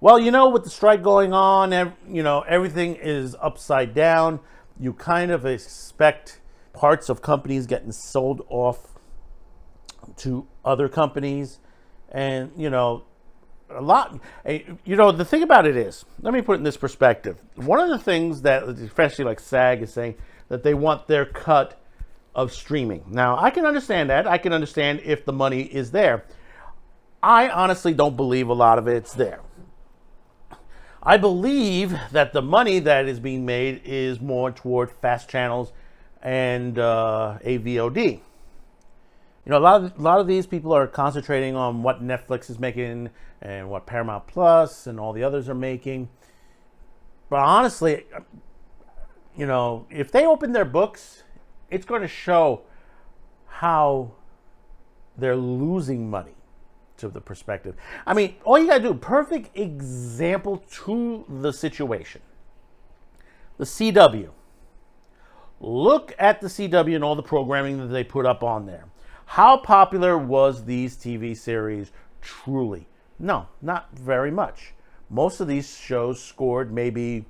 Well, with the strike going on, everything is upside down. You kind of expect parts of companies getting sold off to other companies. And, a lot, the thing about it is, let me put it in this perspective. One of the things that, especially like SAG is saying, that they want their cut of streaming. Now, I can understand that. I can understand if the money is there. I honestly don't believe a lot of it's there. I believe that the money that is being made is more toward fast channels and AVOD. A lot of these people are concentrating on what Netflix is making and what Paramount Plus and all the others are making. But honestly, if they open their books, it's going to show how they're losing money to the perspective. I mean, all you got to do, perfect example to the situation. The CW. Look at the CW and all the programming that they put up on there. How popular was these TV series truly? No, not very much. Most of these shows scored maybe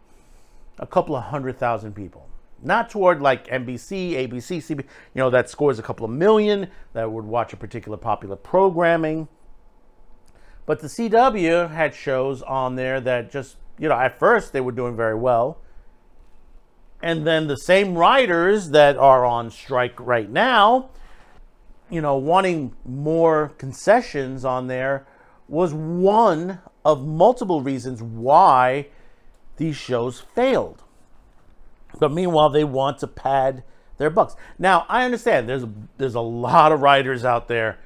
a couple of 100,000 people. Not toward like NBC, ABC, CBS, that scores a couple of million that would watch a particular popular programming. But the CW had shows on there that just, at first they were doing very well. And then the same writers that are on strike right now, wanting more concessions on there was one of multiple reasons why these shows failed. But meanwhile, they want to pad their bucks. Now, I understand there's a lot of writers out there,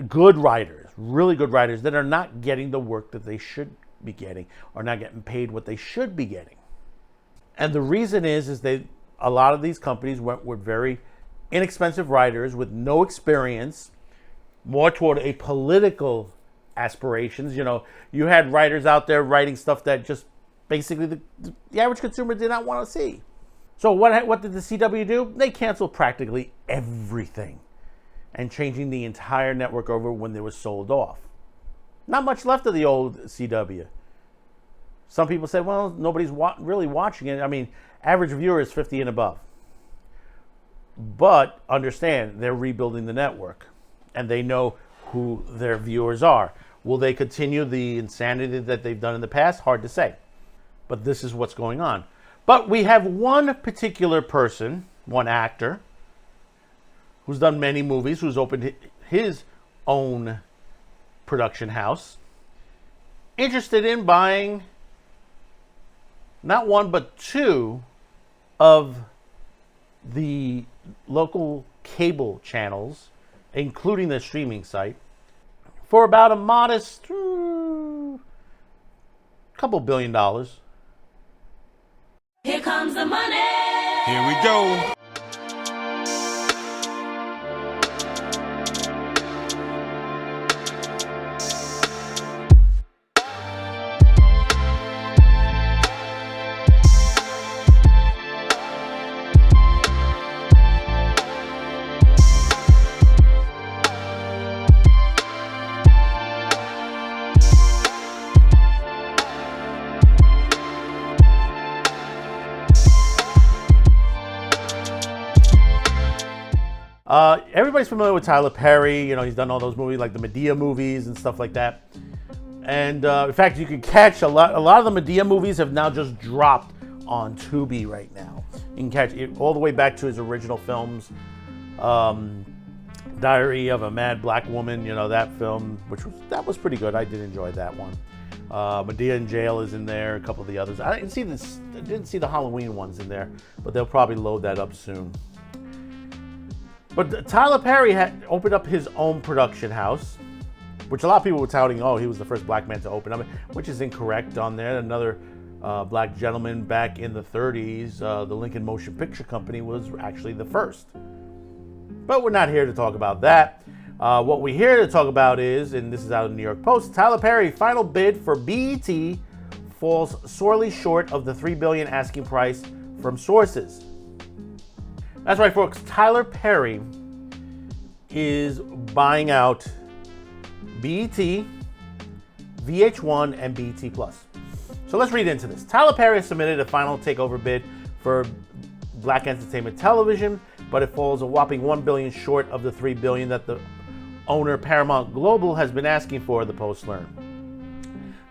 good writers, really good writers, that are not getting the work that they should be getting or not getting paid what they should be getting. And the reason is a lot of these companies went with very inexpensive writers with no experience, more toward a political aspirations. You had writers out there writing stuff that just basically the average consumer did not want to see. So what did the CW do? They canceled practically everything and changing the entire network over when they were sold off. Not much left of the old CW. Some people say, well, nobody's really watching it. I mean, average viewer is 50 and above. But understand, they're rebuilding the network and they know who their viewers are. Will they continue the insanity that they've done in the past? Hard to say. But this is what's going on. But we have one particular person, one actor, who's done many movies, who's opened his own production house, interested in buying not one but two of the local cable channels, including the streaming site, for about a modest couple $1 billion. Here comes the money. Here we go. Everybody's familiar with Tyler Perry. He's done all those movies like the Medea movies and stuff like that. And in fact, you can catch a lot of the Medea movies have now just dropped on Tubi right now. You can catch it all the way back to his original films. Diary of a Mad Black Woman, that film, that was pretty good. I did enjoy that one. Medea in Jail is in there, a couple of the others. I didn't see the Halloween ones in there, but they'll probably load that up soon. But Tyler Perry had opened up his own production house, which a lot of people were touting, he was the first black man to open up, which is incorrect on there. Another black gentleman back in the 30s, the Lincoln Motion Picture Company was actually the first. But we're not here to talk about that. What we're here to talk about is, and this is out of the New York Post, Tyler Perry final bid for BET falls sorely short of the $3 billion asking price from sources. That's right, folks. Tyler Perry is buying out BET, VH1, and BET Plus. So let's read into this. Tyler Perry has submitted a final takeover bid for Black Entertainment Television, but it falls a whopping $1 billion short of the $3 billion that the owner Paramount Global has been asking for, the Post learned.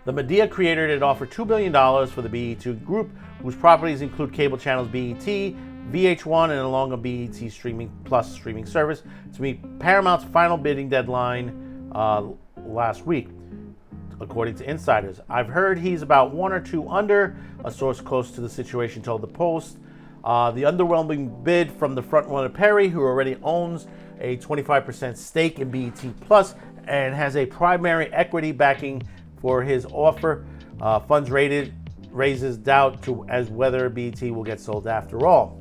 The media creator had offered $2 billion for the BET group, whose properties include cable channels BET, VH1, and along a BET Streaming Plus streaming service, to meet Paramount's final bidding deadline last week, according to insiders. I've heard he's about 1 or 2 under, a source close to the situation told the Post. The underwhelming bid from the frontrunner Perry, who already owns a 25% stake in BET Plus and has a primary equity backing for his offer, funds raises doubt as whether BET will get sold after all.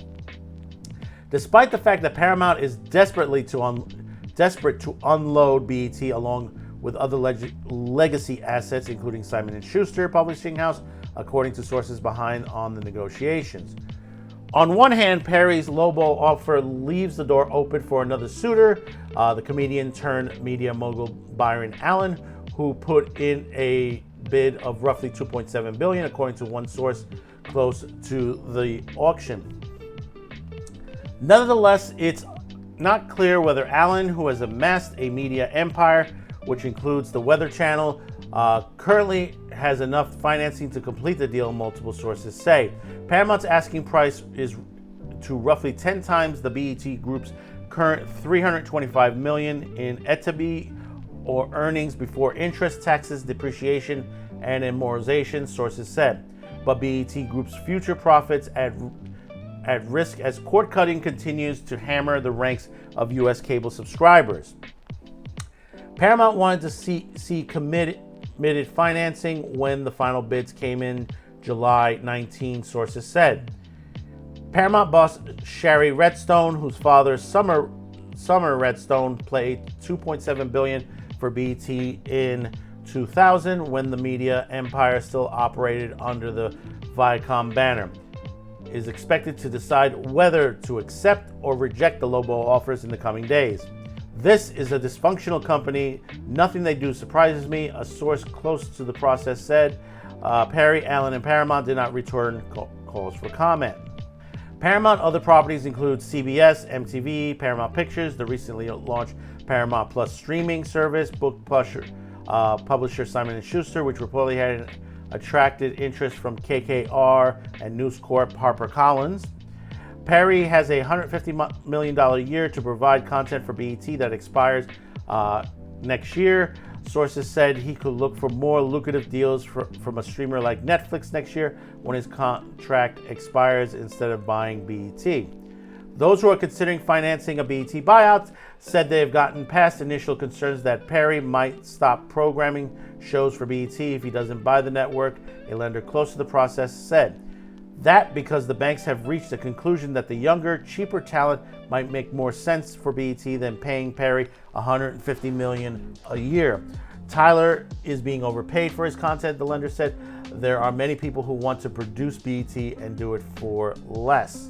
Despite the fact that Paramount is desperate to unload BET along with other legacy assets, including Simon & Schuster Publishing House, according to sources behind on the negotiations. On one hand, Perry's lowball offer leaves the door open for another suitor, the comedian turned media mogul Byron Allen, who put in a bid of roughly $2.7 billion, according to one source close to the auction. Nonetheless, it's not clear whether Allen, who has amassed a media empire, which includes the Weather Channel, currently has enough financing to complete the deal, multiple sources say. Paramount's asking price is to roughly 10 times the BET Group's current $325 million in ETB, or earnings before interest, taxes, depreciation, and amortization, sources said. But BET Group's future profits at risk as cord cutting continues to hammer the ranks of U.S. cable subscribers. Paramount wanted to see committed financing when the final bids came in July 19, sources said. Paramount boss Shari Redstone, whose father Summer Redstone played $2.7 billion for BET in 2000 when the media empire still operated under the Viacom banner, is expected to decide whether to accept or reject the lowball offers in the coming days. This is a dysfunctional company. Nothing they do surprises me, a source close to the process said. Perry, Allen, and Paramount did not return calls for comment. Paramount other properties include CBS, MTV, Paramount Pictures, the recently launched Paramount Plus streaming service, book publisher Simon & Schuster, which reportedly had attracted interest from KKR and News Corp HarperCollins. Perry has a $150 million a year to provide content for BET that expires next year. Sources said he could look for more lucrative deals from a streamer like Netflix next year when his contract expires instead of buying BET. Those who are considering financing a BET buyout said they have gotten past initial concerns that Perry might stop programming shows for BET if he doesn't buy the network, a lender close to the process said. That because the banks have reached the conclusion that the younger, cheaper talent might make more sense for BET than paying Perry $150 million a year. Tyler is being overpaid for his content, the lender said. There are many people who want to produce BET and do it for less.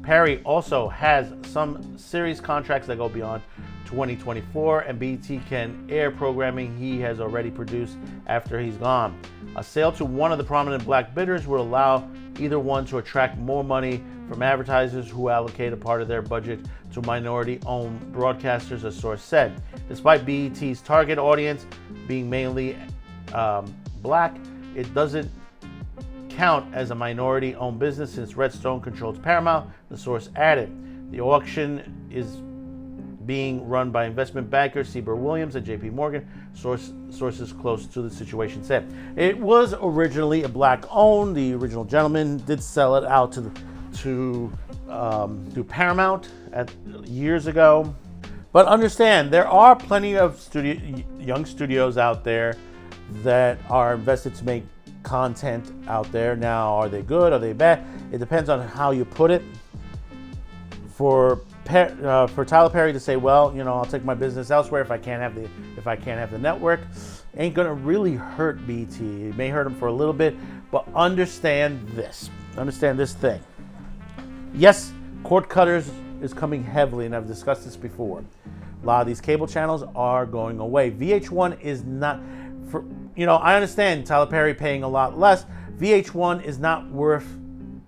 Perry also has some series contracts that go beyond 2024, and BET can air programming he has already produced after he's gone. A sale to one of the prominent black bidders will allow either one to attract more money from advertisers who allocate a part of their budget to minority-owned broadcasters, a source said. Despite BET's target audience being mainly black, it doesn't count as a minority-owned business since Redstone controls Paramount, the source added. The auction is being run by investment bankers Sieber Williams and JP Morgan, sources close to the situation said. It was originally a black-owned. The original gentleman did sell it out to Paramount years ago. But understand, there are plenty of young studios out there that are invested to make content out there. Now, are they good? Are they bad? It depends on how you put it. For Tyler Perry to say, well, I'll take my business elsewhere if I can't have the network, ain't gonna really hurt BT. It may hurt him for a little bit, but understand this thing. Yes, cord cutters is coming heavily, and I've discussed this before. A lot of these cable channels are going away. VH1 is not. for, I understand Tyler Perry paying a lot less. VH1 is not worth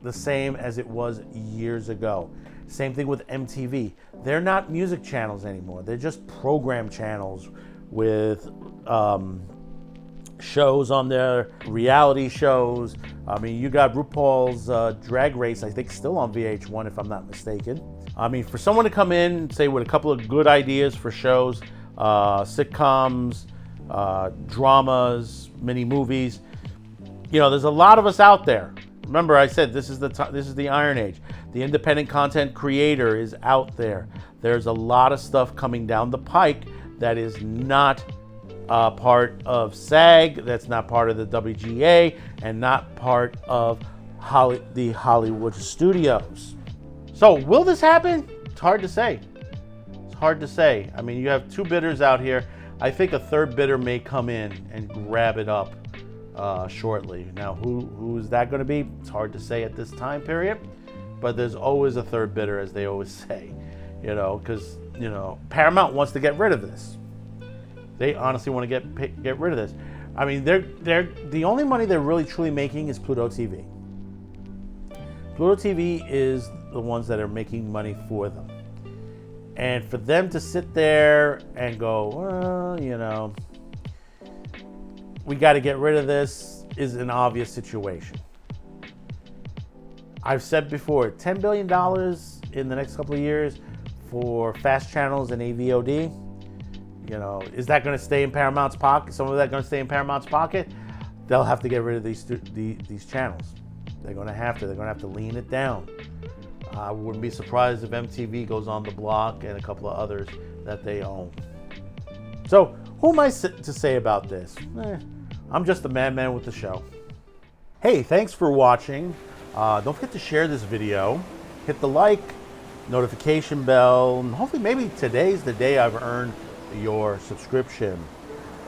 the same as it was years ago. Same thing with MTV. They're not music channels anymore. They're just program channels with shows on there, reality shows. I mean, you got RuPaul's Drag Race, I think, still on VH1, if I'm not mistaken. I mean, for someone to come in, say, with a couple of good ideas for shows, sitcoms, dramas, mini movies, there's a lot of us out there. Remember, I said this is the Iron Age. The independent content creator is out there. There's a lot of stuff coming down the pike that is not part of SAG, that's not part of the WGA, and not part of the Hollywood studios. So, will this happen? It's hard to say. It's hard to say. I mean, you have two bidders out here. I think a third bidder may come in and grab it up shortly. Now, who is that going to be? It's hard to say at this time period, but there's always a third bidder, as they always say, because Paramount wants to get rid of this. They honestly want to get rid of this. I mean, they're the only money they're really truly making is Pluto TV. Pluto TV is the ones that are making money for them, and for them to sit there and go, well, we got to get rid of this is an obvious situation. I've said before, $10 billion in the next couple of years for fast channels and AVOD. Is that going to stay in Paramount's pocket? Some of that going to stay in Paramount's pocket? They'll have to get rid of these channels. They're going to have to. They're going to have to lean it down. I wouldn't be surprised if MTV goes on the block and a couple of others that they own. So, who am I to say about this? I'm just the madman with the show. Hey, thanks for watching. Don't forget to share this video. Hit the like, notification bell, and hopefully maybe today's the day I've earned your subscription.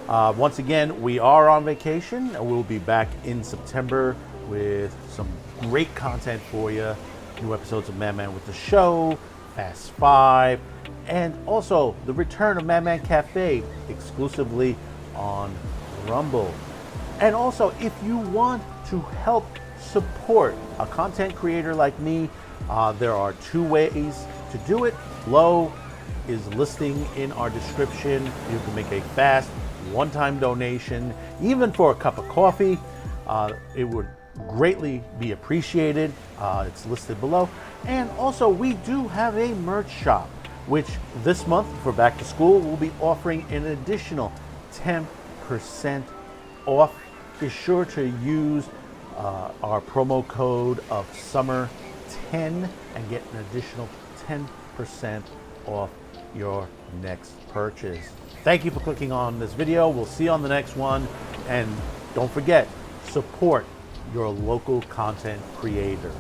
Once again, we are on vacation, and we'll be back in September with some great content for you. New episodes of Madman with the Show, Fast 5, and also the return of Madman Cafe exclusively on Rumble. And also, if you want to help support a content creator like me, there are two ways to do it. Below is listing in our description. You can make a fast one-time donation, even for a cup of coffee. It would greatly be appreciated. It's listed below. And also, we do have a merch shop, which this month for back to school will be offering an additional 10% off. Be sure to use our promo code of summer10 and get an additional 10% off your next purchase. Thank you for clicking on this video. We'll see you on the next one. And don't forget, support your local content creator.